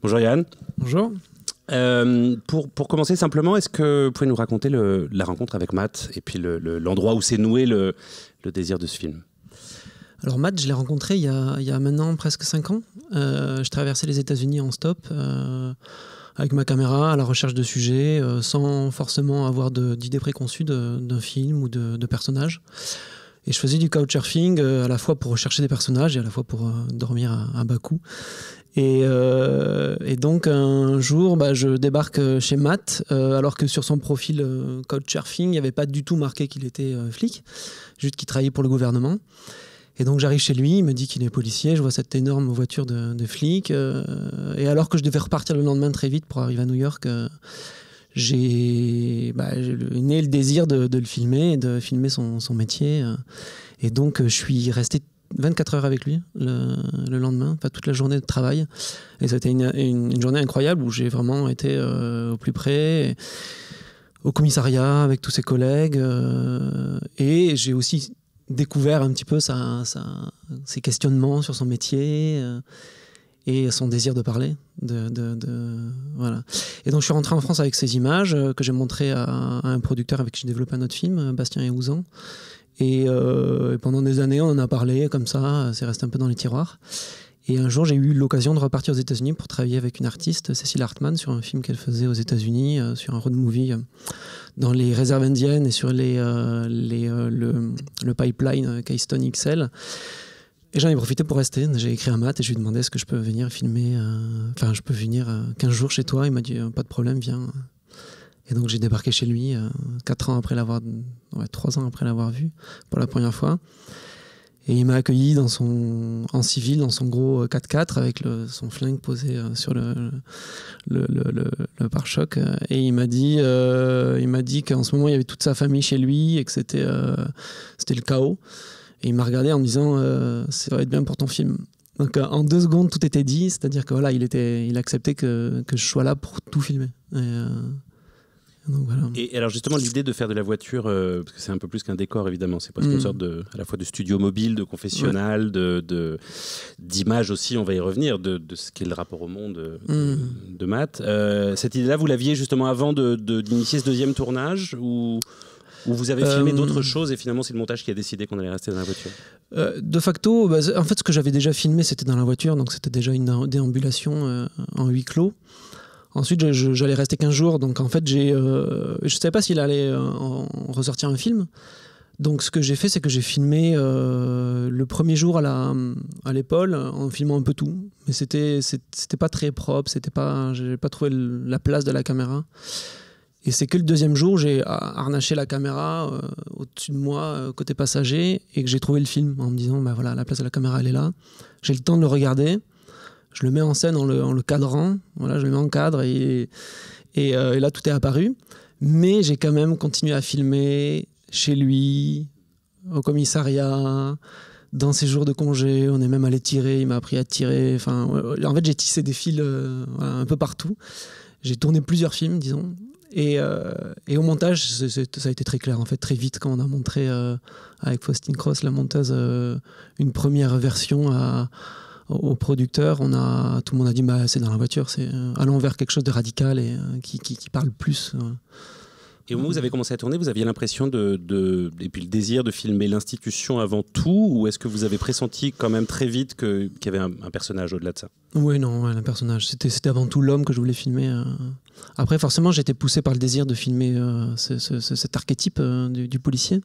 Bonjour Yann. Bonjour. Pour commencer simplement, est-ce que vous pouvez nous raconter la rencontre avec Matt et puis l'endroit où s'est noué le désir de ce film? Alors Matt, je l'ai rencontré il y a maintenant presque 5 ans. Je traversais les États-Unis en stop avec ma caméra à la recherche de sujets sans forcément avoir d'idées préconçues d'un film ou de personnages. Et je faisais du couchsurfing à la fois pour rechercher des personnages et à la fois pour dormir à bas coût. Et donc un jour, je débarque chez Matt, alors que sur son profil couchsurfing, il n'y avait pas du tout marqué qu'il était flic, juste qu'il travaillait pour le gouvernement. Et donc j'arrive chez lui, il me dit qu'il est policier, je vois cette énorme voiture de flic. Et alors que je devais repartir le lendemain très vite pour arriver à New York, j'ai né le désir de le filmer, de filmer son métier. Et donc je suis resté 24 heures avec lui le lendemain, enfin toute la journée de travail. Et ça a été une journée incroyable où j'ai vraiment été au plus près, au commissariat avec tous ses collègues. Et j'ai aussi découvert un petit peu ses questionnements sur son métier et son désir de parler. Voilà. Et donc je suis rentré en France avec ces images que j'ai montrées à un producteur avec qui j'ai développé un autre film, Bastien et Ouzan. Et pendant des années, on en a parlé comme ça, c'est resté un peu dans les tiroirs. Et un jour, j'ai eu l'occasion de repartir aux États-Unis pour travailler avec une artiste, Cécile Hartman, sur un film qu'elle faisait aux États-Unis, sur un road movie dans les réserves indiennes et sur le pipeline Keystone XL. Et j'en ai profité pour rester. J'ai écrit à Matt et je lui ai demandé est-ce que je peux venir filmer, je peux venir 15 jours chez toi. Il m'a dit pas de problème, viens. Et donc j'ai débarqué chez lui 3 ans après l'avoir vu pour la première fois. Et il m'a accueilli en civil, dans son gros 4x4, avec son flingue posé sur le pare-choc. Et il m'a dit qu'en ce moment, il y avait toute sa famille chez lui et que c'était le chaos. Et il m'a regardé en me disant ça va être bien pour ton film. Donc en 2 secondes, tout était dit. C'est-à-dire que voilà, il acceptait que je sois là pour tout filmer. Donc, voilà. Et alors justement l'idée de faire de la voiture, parce que c'est un peu plus qu'un décor évidemment, c'est presque une sorte à la fois de studio mobile, de confessionnal, d'image aussi, on va y revenir, de ce qu'est le rapport au monde de Matt. Cette idée-là, vous l'aviez justement avant d'initier ce deuxième tournage ou vous avez filmé d'autres choses et finalement c'est le montage qui a décidé qu'on allait rester dans la voiture? De facto, en fait ce que j'avais déjà filmé c'était dans la voiture, donc c'était déjà une déambulation en huis clos. Ensuite, j'allais rester 15 jours, donc en fait, je ne savais pas s'il allait en ressortir un film. Donc ce que j'ai fait, c'est que j'ai filmé le premier jour à l'épaule, en filmant un peu tout. Mais c'était pas très propre, j'ai pas trouvé la place de la caméra. Et c'est que le deuxième jour, j'ai harnaché la caméra au-dessus de moi, côté passager, et que j'ai trouvé le film en me disant, voilà, la place de la caméra, elle est là. J'ai le temps de le regarder. Je le mets en scène en le cadrant, voilà, je le mets en cadre et là tout est apparu. Mais j'ai quand même continué à filmer chez lui, au commissariat, dans ses jours de congé. On est même allé tirer, il m'a appris à tirer. Enfin, en fait, j'ai tissé des fils un peu partout. J'ai tourné plusieurs films, disons. Et au montage, ça a été très clair. En fait, très vite, quand on a montré avec Faustine Cross, la monteuse, une première version au producteur, tout le monde a dit c'est dans la voiture, allons vers quelque chose de radical et qui parle plus. Et au moment où vous avez commencé à tourner, vous aviez l'impression et puis le désir de filmer l'institution avant tout, ou est-ce que vous avez pressenti quand même très vite qu'il y avait un personnage au-delà de ça? Oui, non, un personnage. C'était avant tout l'homme que je voulais filmer. Après, forcément, j'étais poussé par le désir de filmer cet archétype du policier.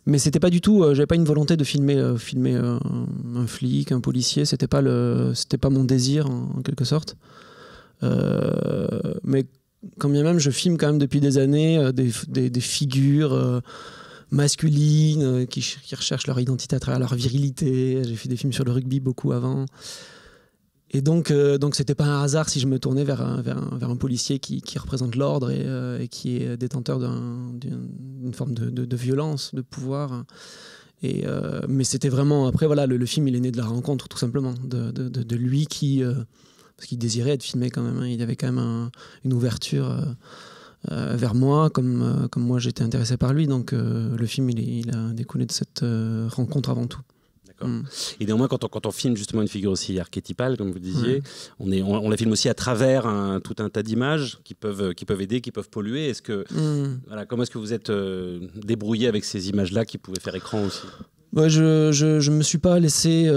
Mais c'était pas du tout, j'avais pas une volonté de filmer un flic, un policier, c'était pas mon désir en quelque sorte. Mais quand bien même je filme quand même depuis des années des figures masculines qui recherchent leur identité à travers leur virilité. J'ai fait des films sur le rugby beaucoup avant. Et donc c'était pas un hasard si je me tournais vers un policier qui représente l'ordre et qui est détenteur d'une forme de violence, de pouvoir. Mais c'était vraiment... Après, voilà, le film, il est né de la rencontre, tout simplement, de lui parce qu'il désirait être filmé quand même. Hein. Il avait quand même une ouverture vers moi, comme moi j'étais intéressé par lui. Donc le film, il a découlé de cette rencontre avant tout. D'accord. Et néanmoins, quand on filme justement une figure aussi archétypale, comme vous disiez, on la filme aussi à travers tout un tas d'images qui peuvent aider, qui peuvent polluer. Comment est-ce que vous êtes débrouillé avec ces images-là qui pouvaient faire écran aussi? Je me suis pas laissé,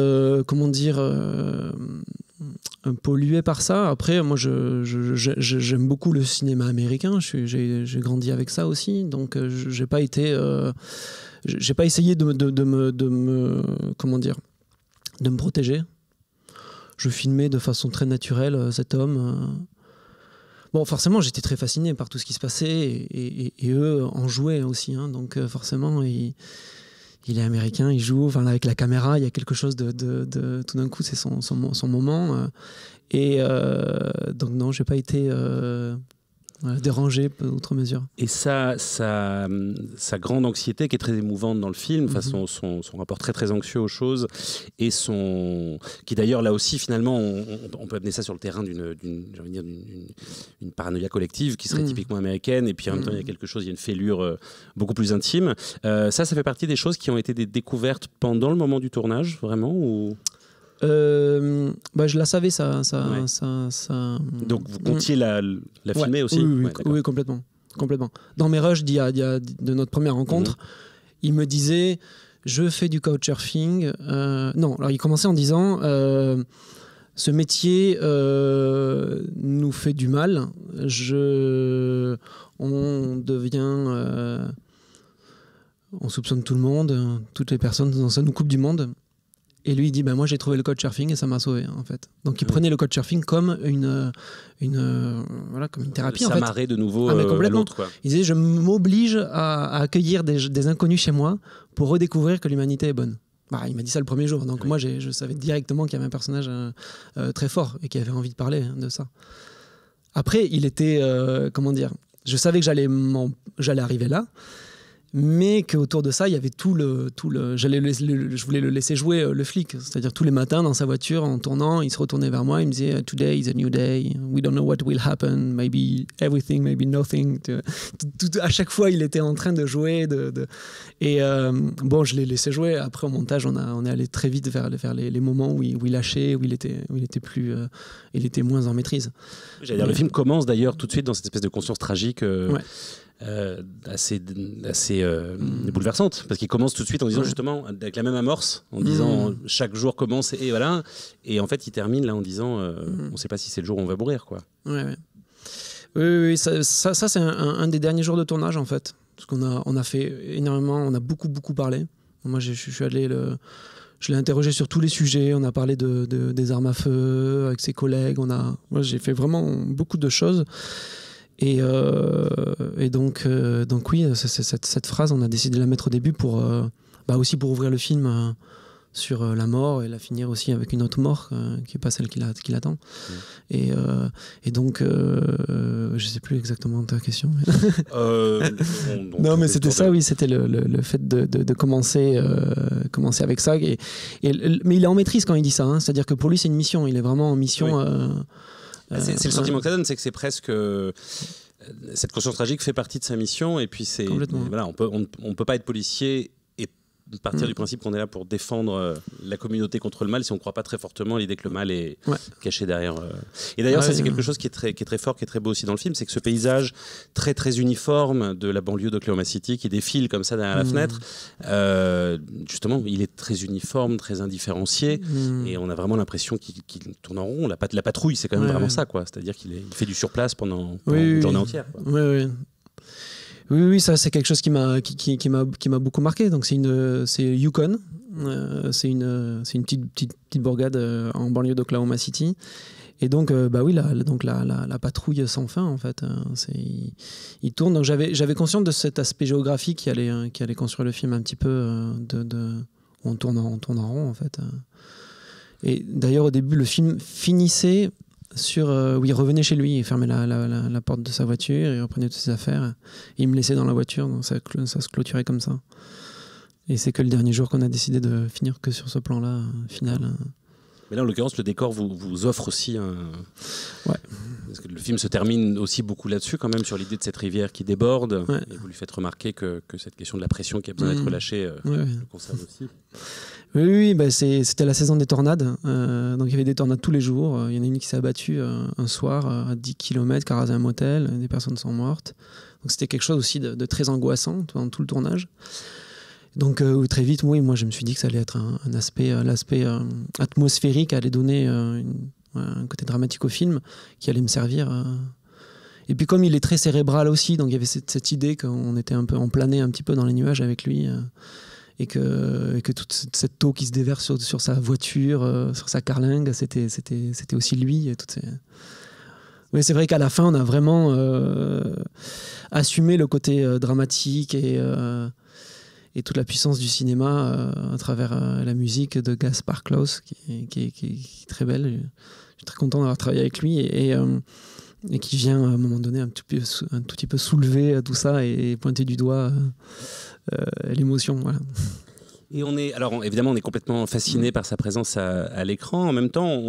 pollué par ça. Après, moi, j'aime beaucoup le cinéma américain. J'ai grandi avec ça aussi, donc j'ai pas essayé de me protéger. Je filmais de façon très naturelle cet homme. Bon, forcément, j'étais très fasciné par tout ce qui se passait et eux en jouaient aussi. Hein, donc forcément, il est américain, il joue, enfin, avec la caméra, il y a quelque chose de tout d'un coup, c'est son moment. Donc non, j'ai pas été dérangé outre mesure. Et sa grande anxiété qui est très émouvante dans le film, son rapport très très anxieux aux choses, et qui d'ailleurs là aussi finalement on peut amener ça sur le terrain d'une paranoïa collective qui serait typiquement américaine, et puis en même temps il y a une fêlure beaucoup plus intime. Ça fait partie des choses qui ont été des découvertes pendant le moment du tournage, vraiment, ou... je la savais, ça. Donc vous comptiez la filmer aussi? Oui, complètement. Dans mes rushs de notre première rencontre, il me disait, je fais du couchsurfing. Non, alors il commençait en disant, ce métier nous fait du mal. On soupçonne tout le monde, toutes les personnes, ça nous coupe du monde. Et lui, il dit, moi j'ai trouvé le couchsurfing et ça m'a sauvé, en fait. Donc il prenait le couchsurfing comme une thérapie, en fait. S'amarrer de nouveau à l'autre, quoi. Il disait, je m'oblige à accueillir des inconnus chez moi pour redécouvrir que l'humanité est bonne. Il m'a dit ça le premier jour. Donc moi, je savais directement qu'il y avait un personnage très fort et qui avait envie de parler de ça. Après, il était... je savais que j'allais arriver là. Mais qu'autour de ça, il y avait je voulais le laisser jouer le flic. C'est-à-dire tous les matins dans sa voiture, en tournant, il se retournait vers moi, il me disait « Today is a new day, we don't know what will happen, maybe everything, maybe nothing ». À chaque fois, il était en train de jouer. Je l'ai laissé jouer. Après, au montage, on est allé très vite vers les moments où il lâchait, où il était moins en maîtrise. J'allais dire, le film commence d'ailleurs tout de suite dans cette espèce de conscience tragique. Assez bouleversante, parce qu'il commence tout de suite en disant justement avec la même amorce, en disant chaque jour commence et voilà, et en fait il termine là en disant on sait pas si c'est le jour où on va mourir, quoi. Oui, ça c'est un des derniers jours de tournage, en fait, parce qu'on a fait énormément, on a beaucoup parlé. Moi je suis allé je l'ai interrogé sur tous les sujets, on a parlé des armes à feu avec ses collègues, moi j'ai fait vraiment beaucoup de choses. Et donc oui, cette phrase, on a décidé de la mettre au début aussi pour ouvrir le film sur la mort et la finir aussi avec une autre mort qui n'est pas celle qui l'attend. Et donc, je ne sais plus exactement ta question. Non, mais c'était ça, oui, c'était le fait de commencer avec ça. Mais il est en maîtrise quand il dit ça, hein, c'est-à-dire que pour lui, c'est une mission, il est vraiment en mission... c'est le sentiment que ça donne, c'est que c'est presque... cette conscience tragique fait partie de sa mission, et puis c'est... Voilà, on peut pas être policier et partir du principe qu'on est là pour défendre la communauté contre le mal si on ne croit pas très fortement à l'idée que le mal est caché derrière. Et d'ailleurs, ça c'est quelque chose qui est très fort, qui est très beau aussi dans le film, c'est que ce paysage très très uniforme de la banlieue d'Oklahoma City qui défile comme ça derrière la fenêtre, justement, il est très uniforme, très indifférencié, et on a vraiment l'impression qu'il tourne en rond. La patrouille, c'est quand même vraiment ça, quoi. C'est-à-dire qu'il fait du surplace pendant une journée entière, quoi. Oui, ça c'est quelque chose qui m'a beaucoup marqué. Donc c'est Yukon, c'est une petite bourgade en banlieue d'Oklahoma City. Et donc la patrouille sans fin, en fait, il tourne. Donc j'avais conscience de cet aspect géographique qui allait construire le film un petit peu où on tourne en rond, en fait. Et d'ailleurs au début le film finissait où il revenait chez lui, il fermait la porte de sa voiture, il reprenait toutes ses affaires, et il me laissait dans la voiture, donc ça se clôturait comme ça. Et c'est que le dernier jour qu'on a décidé de finir que sur ce plan-là, final. Mais là, en l'occurrence, le décor vous offre aussi parce que le film se termine aussi beaucoup là-dessus, quand même, sur l'idée de cette rivière qui déborde. Ouais. Et vous lui faites remarquer que cette question de la pression qui a besoin d'être relâchée le concerne aussi. Oui, bah c'était la saison des tornades. Donc il y avait des tornades tous les jours. Il y en a une qui s'est abattue un soir à 10 km, qui a rasé un motel. Des personnes sont mortes. Donc c'était quelque chose aussi de très angoissant pendant tout le tournage. Donc très vite, moi je me suis dit que ça allait être l'aspect atmosphérique allait donner un côté dramatique au film qui allait me servir. Et puis comme il est très cérébral aussi, donc il y avait cette idée qu'on était un peu plané un petit peu dans les nuages avec lui. Et que toute cette eau qui se déverse sur sa voiture, sur sa carlingue, c'était aussi lui. Et oui, c'est vrai qu'à la fin, on a vraiment assumé le côté dramatique et toute la puissance du cinéma à travers la musique de Gaspar Klaus, qui est très belle. Je suis très content d'avoir travaillé avec lui et qui vient à un moment donné un tout petit peu soulever tout ça et pointer du doigt l'émotion. Voilà. Et évidemment, on est complètement fasciné par sa présence à l'écran. En même temps,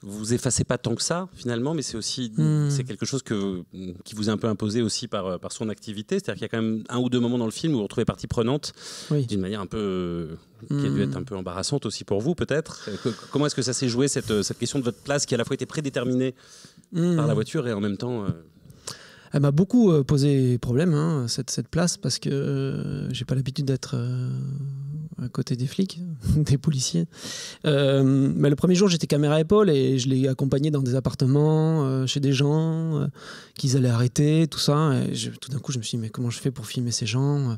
vous effacez pas tant que ça, finalement, mais c'est aussi c'est quelque chose qui vous est un peu imposé aussi par son activité. C'est-à-dire qu'il y a quand même 1 ou 2 moments dans le film où vous retrouvez partie prenante, d'une manière un peu qui a dû être un peu embarrassante aussi pour vous, peut-être. Comment est-ce que ça s'est joué, cette question de votre place qui à la fois été prédéterminée par la voiture et en même temps... Elle m'a beaucoup posé problème, cette place, parce que j'ai pas l'habitude d'être à côté des flics, des policiers. Mais le premier jour, j'étais caméra à épaule et je l'ai accompagné dans des appartements, chez des gens qu'ils allaient arrêter, tout ça. Et tout d'un coup, je me suis dit, mais comment je fais pour filmer ces gens ?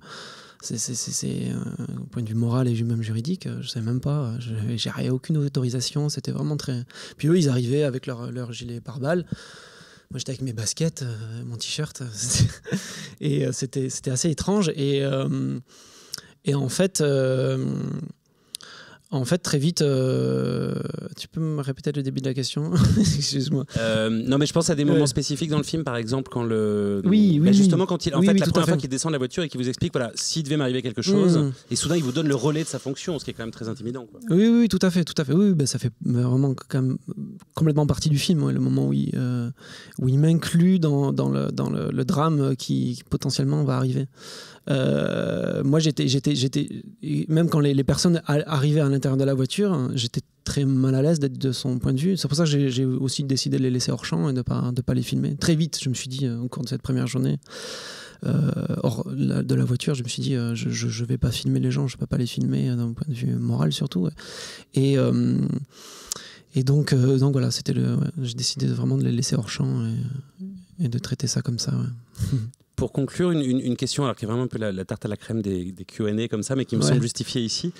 C'est un point de vue moral et même juridique, je savais même pas. J'ai aucune autorisation, c'était vraiment très... Puis eux, ils arrivaient avec leur gilet pare-balles. Moi, j'étais avec mes baskets, mon t-shirt, et c'était assez étrange. Et en fait, très vite, tu peux me répéter le début de la question ? Excuse-moi. Non, mais je pense à des moments spécifiques dans le film, par exemple, quand justement, quand il, la première fois qu'il descend de la voiture et qu'il vous explique, voilà, s'il devait m'arriver quelque chose, et soudain il vous donne le relais de sa fonction, ce qui est quand même très intimidant, quoi. Oui, tout à fait. Oui, ça fait vraiment quand même complètement partie du film, le moment où il m'inclut dans le drame qui potentiellement va arriver. Moi, j'étais même quand les personnes arrivaient à l'intérieur de la voiture, j'étais très mal à l'aise d'être de son point de vue. C'est pour ça que j'ai aussi décidé de les laisser hors champ et de pas les filmer. Très vite, je me suis dit, au cours de cette première journée, hors de la voiture, je me suis dit, je vais pas filmer les gens, je peux pas les filmer d'un point de vue moral surtout. Et donc voilà, j'ai décidé vraiment de les laisser hors champ et de traiter ça comme ça. Ouais. Pour conclure, une question alors qui est vraiment un peu la tarte à la crème des Q&A comme ça, mais qui me semble justifiée ici.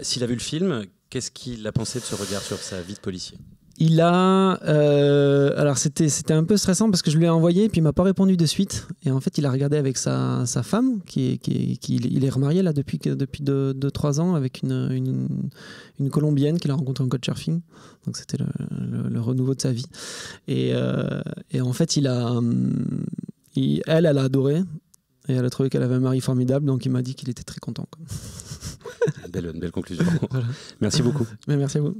S'il a vu le film, qu'est-ce qu'il a pensé de ce regard sur sa vie de policier ? Alors c'était un peu stressant parce que je lui ai envoyé et puis il m'a pas répondu de suite. Et en fait, il a regardé avec sa femme, il est remarié là depuis 2-3 ans avec une Colombienne qu'il a rencontrée en couchsurfing. Donc c'était le renouveau de sa vie. Et en fait, elle a adoré et elle a trouvé qu'elle avait un mari formidable, donc il m'a dit qu'il était très content. Belle conclusion. Voilà. Merci beaucoup. Merci à vous.